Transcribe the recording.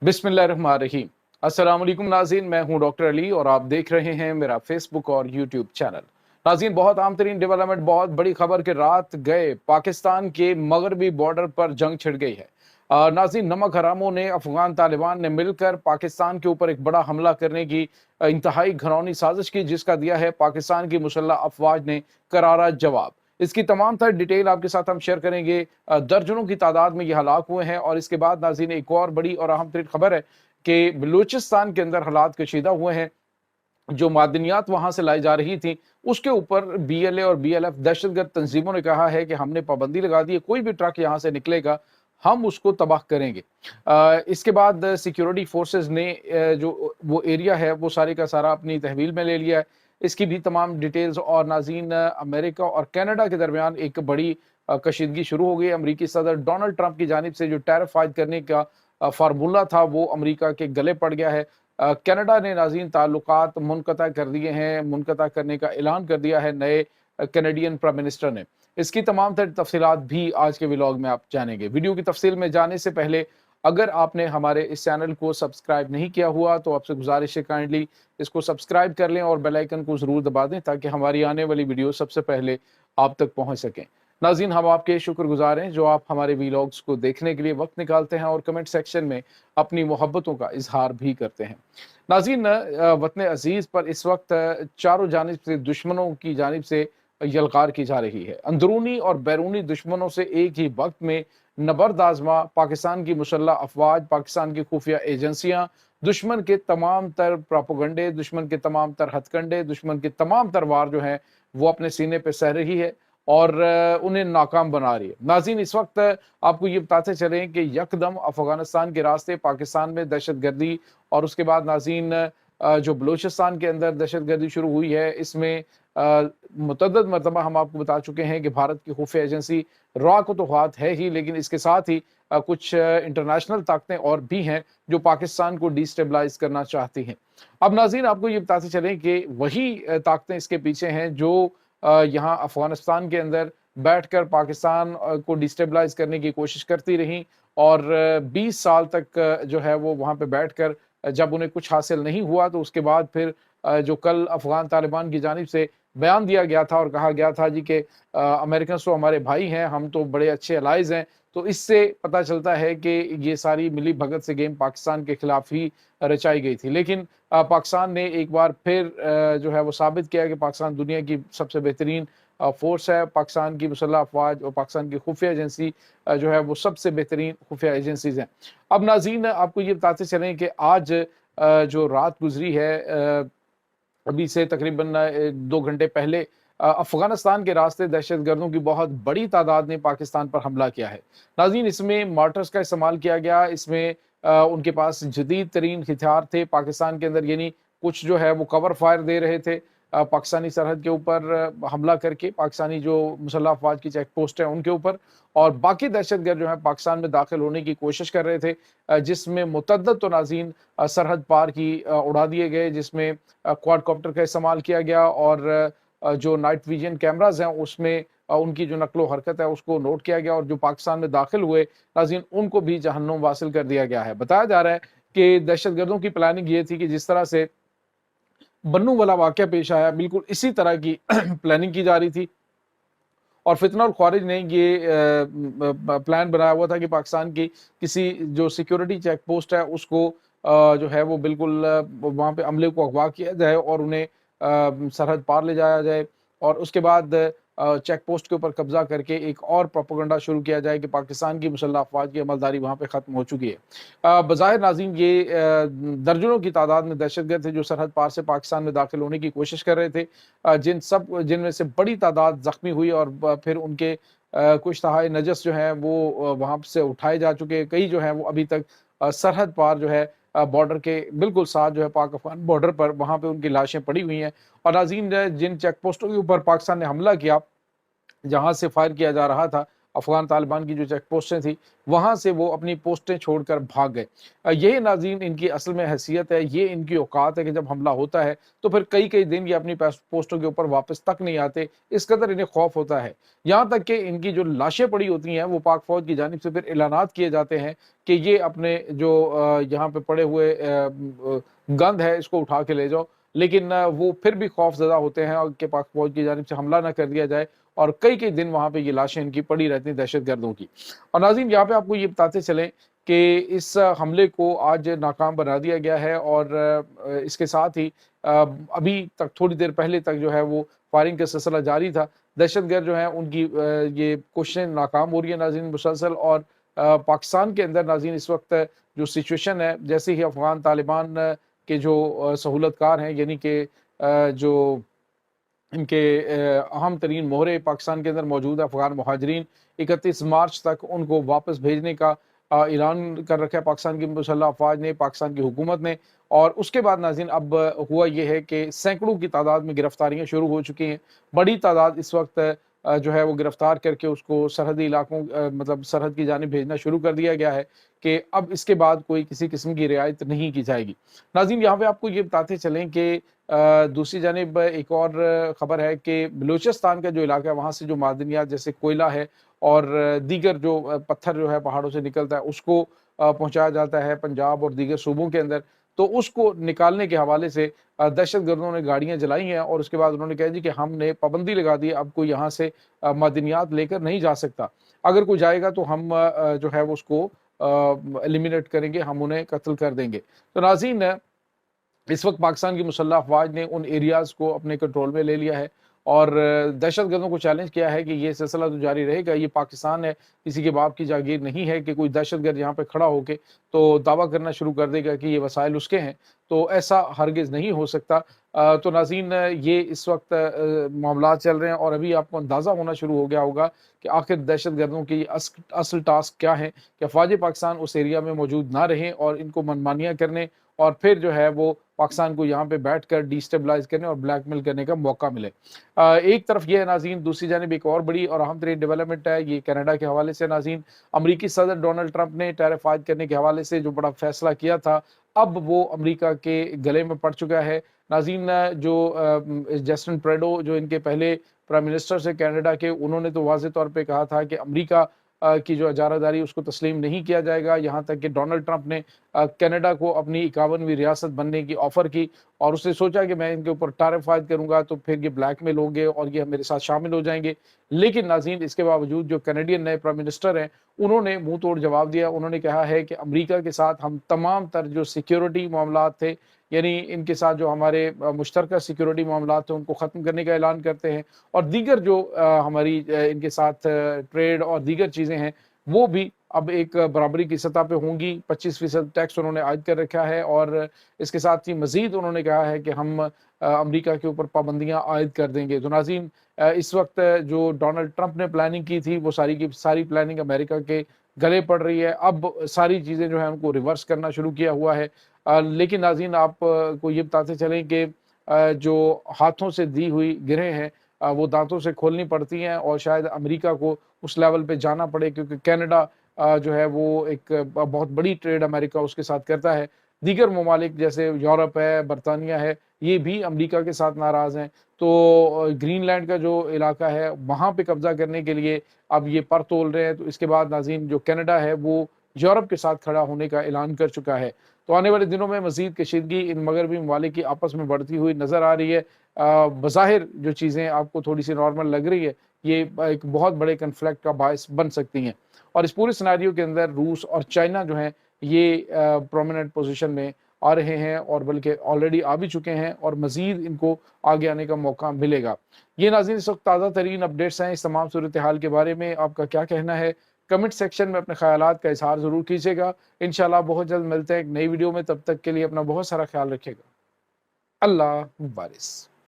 बिस्मिल्लाहिर्रहमानिर्रहीम। अस्सलाम वालेकुम नाज़रीन, मैं हूं डॉक्टर अली और आप देख रहे हैं मेरा फेसबुक और यूट्यूब चैनल। नाज़रीन, बहुत आम तरीन डेवलपमेंट, बहुत बड़ी खबर के रात गए पाकिस्तान के मगरबी बॉर्डर पर जंग छिड़ गई है। नाज़रीन, नमक हरामों ने, अफगान तालिबान ने मिलकर पाकिस्तान के ऊपर एक बड़ा हमला करने की इंतहाई घिनौनी साजिश की, जिसका दिया है पाकिस्तान की मुसल्लह अफवाज ने करारा जवाब। इसकी तमाम तर डिटेल आपके साथ हम शेयर करेंगे। दर्जनों की तादाद में ये हलाक हुए हैं। और इसके बाद नाज़रीन, एक और बड़ी और अहम तरीन खबर है कि बलूचिस्तान के अंदर हालात कशीदा हुए हैं। जो मादनियात वहां से लाई जा रही थी, उसके ऊपर बीएलए और बीएलएफ दहशतगर्द तंजीमों ने कहा है कि हमने पाबंदी लगा दी है, कोई भी ट्रक यहां से निकलेगा हम उसको तबाह करेंगे। इसके बाद सिक्योरिटी फोर्सेस ने जो वो एरिया है वो सारे का सारा अपनी तहवील में ले लिया है। इसकी भी तमाम डिटेल्स। और नाज़रीन, अमेरिका और कनाडा के दरमियान एक बड़ी कशीदगी शुरू हो गई। अमरीकी सदर डोनाल्ड ट्रंप की जानिब से जो टैरिफ आयद करने का फार्मूला था वो अमरीका के गले पड़ गया है। कनाडा ने नाज़रीन ताल्लुकात मुनक़ता कर दिए हैं, मुनक़ता करने का ऐलान कर दिया है नए कैनेडियन प्राइम मिनिस्टर ने। इसकी तमाम तर तफसीलात भी आज के व्लॉग में आप जानेंगे। वीडियो की तफसील में जाने से पहले अगर आपने हमारे इस चैनल को सब्सक्राइब नहीं किया हुआ तो आपसे गुजारिश है काइंडली इसको सब्सक्राइब कर लें और बेल आइकन को ज़रूर दबा दें ताकि हमारी आने वाली वीडियो सबसे पहले आप तक पहुंच सकें। नाज़रीन, हम आपके शुक्रगुजार हैं जो आप हमारे वीलॉग्स को देखने के लिए वक्त निकालते हैं और कमेंट सेक्शन में अपनी मोहब्बतों का इजहार भी करते हैं। नाज़रीन, वतन अजीज़ पर इस वक्त चारों जानिब से दुश्मनों की जानिब से यलगार की जा रही है। अंदरूनी और बैरूनी दुश्मनों से एक ही वक्त में नबर्द आज़मा पाकिस्तान की मुसल्लह अफवाज, पाकिस्तान की खुफिया एजेंसियां दुश्मन के तमाम तर प्रोपेगेंडे, दुश्मन के तमाम तर हथकंडे, दुश्मन के तमाम तर वार जो हैं वो अपने सीने पे सह रही है और उन्हें नाकाम बना रही है। नाज़रीन, इस वक्त आपको ये बताते चलें कि यकदम अफगानिस्तान के रास्ते पाकिस्तान में दहशतगर्दी और उसके बाद नाज़रीन जो बलूचिस्तान के अंदर दहशतगर्दी शुरू हुई है, इसमें मुतअद्दिद मरतबा हम आपको बता चुके हैं कि भारत की खुफिया एजेंसी रॉ को तो हाथ है ही, लेकिन इसके साथ ही कुछ इंटरनेशनल ताकतें और भी हैं जो पाकिस्तान को डिस्टेबलाइज करना चाहती हैं। अब नाज़रीन, आपको ये बताते चलें कि वही ताकतें इसके पीछे हैं जो यहाँ अफगानिस्तान के अंदर बैठकर पाकिस्तान को डिस्टेबलाइज करने की कोशिश करती रहीं और 20 साल तक जो है वो वहाँ पे बैठकर जब उन्हें कुछ हासिल नहीं हुआ तो उसके बाद फिर जो कल अफगान तालिबान की जानिब से बयान दिया गया था और कहा गया था जी कि अमेरिकन तो हमारे भाई हैं, हम तो बड़े अच्छे अलाइज हैं। तो इससे पता चलता है कि ये सारी मिली भगत से गेम पाकिस्तान के खिलाफ ही रचाई गई थी। लेकिन पाकिस्तान ने एक बार फिर जो है वो साबित किया कि पाकिस्तान दुनिया की सबसे बेहतरीन फोर्स है। पाकिस्तान की मुसल्लह अफवाज और पाकिस्तान की खुफिया एजेंसी जो है वो सबसे बेहतरीन खुफिया एजेंसीज हैं। अब नाज़रीन, आपको ये बताते चलें कि आज जो रात गुजरी है, अभी से तकरीबन 2 घंटे पहले अफगानिस्तान के रास्ते दहशतगर्दों की बहुत बड़ी तादाद ने पाकिस्तान पर हमला किया है। नाज़रीन, इसमें मार्टर्स का इस्तेमाल किया गया। इसमें उनके पास जदीद तरीन हथियार थे पाकिस्तान के अंदर, यानी कुछ जो है वो कवर फायर दे रहे थे पाकिस्तानी सरहद के ऊपर हमला करके, पाकिस्तानी जो मुसल्लह अफवाज की चेक पोस्ट है उनके ऊपर। और बाकी दहशतगर्द जो है पाकिस्तान में दाखिल होने की कोशिश कर रहे थे, जिसमें मुतअद्दिद तो नाज़रीन सरहद पार की उड़ा दिए गए, जिसमें क्वाडकॉप्टर का इस्तेमाल किया गया और जो नाइट विजन कैमराज हैं उसमें उनकी जो नकलो हरकत है उसको नोट किया गया और जो पाकिस्तान में दाखिल हुए नाज़रीन उनको भी जहन्नुम वासिल कर दिया गया है। बताया जा रहा है कि दहशतगर्दों की प्लानिंग ये थी कि जिस तरह से बन्नू वाला वाक़या पेश आया, बिल्कुल इसी तरह की प्लानिंग की जा रही थी। और फितना और ख्वारिज ने ये प्लान बनाया हुआ था कि पाकिस्तान की किसी जो सिक्योरिटी चेक पोस्ट है उसको जो है वो बिल्कुल वहाँ पे अमले को अगवा किया जाए और उन्हें सरहद पार ले जाया जाए और उसके बाद चेक पोस्ट के ऊपर कब्जा करके एक और प्रोपेगेंडा शुरू किया जाए कि पाकिस्तान की मुसल्लह अफवाज की अमलदारी वहाँ पे ख़त्म हो चुकी है। बज़ाहिर नाज़रीन ये दर्जनों की तादाद में दहशतगर्द थे जो सरहद पार से पाकिस्तान में दाखिल होने की कोशिश कर रहे थे, जिनमें से बड़ी तादाद ज़ख्मी हुई और फिर उनके कुछ तहाई नजस जो हैं वो वहाँ से उठाए जा चुके हैं। कई जो हैं वो अभी तक सरहद पार जो है बॉर्डर के बिल्कुल साथ जो है पाक अफगान बॉर्डर पर वहाँ पे उनकी लाशें पड़ी हुई हैं। और नाज़रीन, जिन चेक पोस्टों के ऊपर पाकिस्तान ने हमला किया, जहाँ से फायर किया जा रहा था, अफगान तालिबान की जो चेक पोस्टें थी, वहाँ से वो अपनी पोस्टें छोड़कर भाग गए। ये नाज़रीन इनकी असल में हैसियत है, ये इनकी औकात है कि जब हमला होता है तो फिर कई-कई दिन ये अपनी पोस्टों के ऊपर वापस तक नहीं आते, इस कदर इन्हें खौफ होता है। यहाँ तक कि इनकी जो लाशें पड़ी होती हैं, वो पाक फ़ौज की जानिब से फिर ऐलानात किए जाते हैं कि ये अपने जो यहाँ पे पड़े हुए गंद है, इसको उठा के ले जाओ। लेकिन वो फिर भी खौफ़ज़दा होते हैं और कि पाक फ़ौज की जानिब से हमला ना कर दिया जाए, और कई-कई दिन वहाँ पे ये लाशें इनकी पड़ी रहती हैं दहशतगर्दों की। और नाज़रीन यहाँ पे आपको ये बताते चलें कि इस हमले को आज नाकाम बना दिया गया है, और इसके साथ ही अभी तक थोड़ी देर पहले तक जो है वो फायरिंग का सिलसिला जारी था। दहशतगर्द जो हैं उनकी ये कोशिशें नाकाम हो रही है नाज़रीन मुसलसल, और पाकिस्तान के अंदर नाज़रीन इस वक्त जो सिचुएशन है, जैसे ही अफ़गान तालिबान के जो सहूलतकार हैं, यानी कि जो इनके अहम तरीन मोहरे पाकिस्तान के अंदर मौजूद है, अफ़गान मुहाजिरीन 31 मार्च तक उनको वापस भेजने का ऐलान कर रखा है पाकिस्तान की मुसल्लह अफ़वाज ने, पाकिस्तान की हुकूमत ने। और उसके बाद नाज़रीन अब हुआ ये है कि सैकड़ों की तादाद में गिरफ्तारियाँ शुरू हो चुकी हैं। बड़ी तादाद इस वक्त जो है वो गिरफ्तार करके उसको सरहदी इलाकों मतलब सरहद की जानिब भेजना शुरू कर दिया गया है कि अब इसके बाद कोई किसी किस्म की रियायत नहीं की जाएगी। नाज़रीन यहाँ पे आपको ये बताते चलें कि दूसरी जानिब एक और ख़बर है कि बलूचिस्तान का जो इलाका है, वहाँ से जो मादनियात जैसे कोयला है और दीगर जो पत्थर जो है पहाड़ों से निकलता है, उसको पहुँचाया जाता है पंजाब और दीगर सूबों के अंदर। तो उसको निकालने के हवाले से दहशतगर्दों ने गाड़ियाँ जलाई हैं, और उसके बाद उन्होंने कहा जी कि हमने पाबंदी लगा दी है, अब कोई यहाँ से मादनियात लेकर नहीं जा सकता। अगर कोई जाएगा तो हम जो है वो उसको एलिमिनेट करेंगे, हम उन्हें कत्ल कर देंगे। तो नाज़रीन इस वक्त पाकिस्तान की मुसल्लह अफ़वाज ने उन एरियाज़ को अपने कंट्रोल में ले लिया है, और दहशतगर्दों को चैलेंज किया है कि ये सिलसिला तो जारी रहेगा, ये पाकिस्तान है, किसी के बाप की जागीर नहीं है कि कोई दहशतगर्द यहाँ पे खड़ा होके तो दावा करना शुरू कर देगा कि ये वसाइल उसके हैं, तो ऐसा हरगिज़ नहीं हो सकता। तो नाज़रीन ये इस वक्त मामलात चल रहे हैं, और अभी आपको अंदाज़ा होना शुरू हो गया होगा कि आखिर दहशतगर्दों की असल टास्क क्या है कि अफ़वाज पाकिस्तान उस एरिया में मौजूद ना रहें और इनको मनमानियाँ करने, और फिर जो है वो पाकिस्तान को यहाँ पे बैठकर डिस्टेबलाइज करने और ब्लैकमेल करने का मौका मिले। एक तरफ ये है नाज़रीन, दूसरी जानिब एक और बड़ी और अहम तरीन डेवलपमेंट है, ये कनाडा के हवाले से नाज़रीन। अमरीकी सदर डोनाल्ड ट्रंप ने टैरिफ आयद करने के हवाले से जो बड़ा फैसला किया था, अब वो अमरीका के गले में पड़ चुका है। नाज़रीन जो जस्टिन ट्रूडो जो इनके पहले प्राइम मिनिस्टर से कनाडा के, उन्होंने तो वाज़ेह तौर पे कहा था कि अमरीका की जो इजारादारी उसको तस्लीम नहीं किया जाएगा, यहाँ तक कि डोनाल्ड ट्रंप ने कनाडा को अपनी 51वीं रियासत बनने की ऑफ़र की, और उसने सोचा कि मैं इनके ऊपर टैरिफ आयद करूँगा तो फिर ये ब्लैकमेल होंगे और ये मेरे साथ शामिल हो जाएंगे। लेकिन नाज़रीन इसके बावजूद जो कैनेडियन नए प्राइम मिनिस्टर हैं, उन्होंने मुँह तोड़ जवाब दिया। उन्होंने कहा है कि अमरीका के साथ हम तमाम तर जो सिक्योरिटी मामलात थे, यानी इनके साथ जो हमारे मुश्तरका सिक्योरिटी मामलात थे, उनको ख़त्म करने का ऐलान करते हैं, और दीगर जो हमारी इनके साथ ट्रेड और दीगर चीज़ें हैं, वो भी अब एक बराबरी की सतह पे होंगी। 25% टैक्स उन्होंने आयद कर रखा है, और इसके साथ ही मज़ीद उन्होंने कहा है कि हम अमरीका के ऊपर पाबंदियाँ आयद कर देंगे। तो नाज़रीन इस वक्त जो डोनाल्ड ट्रंप ने प्लानिंग की थी, वो सारी की सारी प्लानिंग अमेरिका के गले पड़ रही है। अब सारी चीज़ें जो है उनको रिवर्स करना शुरू किया हुआ है। लेकिन नाज़रीन आप को ये बताते चलें कि जो हाथों से दी हुई गिरहें हैं, वो दांतों से खोलनी पड़ती हैं, और शायद अमेरिका को उस लेवल पे जाना पड़े, क्योंकि कनाडा जो है वो एक बहुत बड़ी ट्रेड अमेरिका उसके साथ करता है। दीगर ममालिक जैसे यूरोप है, बरतानिया है, ये भी अमेरिका के साथ नाराज़ हैं। तो ग्रीनलैंड का जो इलाका है, वहाँ पे कब्ज़ा करने के लिए अब ये पर तोल रहे हैं। तो इसके बाद नाज़रीन जो कनाडा है वो यूरोप के साथ खड़ा होने का ऐलान कर चुका है। तो आने वाले दिनों में मज़ीद कशीदगी इन मगरबी ममालिक की आपस में बढ़ती हुई नज़र आ रही है। बज़ाहिर जो चीज़ें आपको थोड़ी सी नॉर्मल लग रही है, ये एक बहुत बड़े कन्फ्लिक्ट का बायस बन सकती हैं, और इस पूरे सिनेरियो के अंदर रूस और चाइना जो हैं ये प्रोमिनेंट पोजीशन में आ रहे हैं, और बल्कि ऑलरेडी आ भी चुके हैं, और मज़ीद इनको आगे आने का मौका मिलेगा। ये नाज़रीन इस वक्त ताज़ा तरीन अपडेट्स हैं। इस तमाम सूरत हाल के बारे में आपका क्या कहना है? कमेंट सेक्शन में अपने ख़यालात का इज़हार ज़रूर कीजिएगा। इंशाअल्लाह बहुत जल्द मिलते हैं एक नई वीडियो में, तब तक के लिए अपना बहुत सारा ख्याल रखिएगा। अल्लाह वारिस।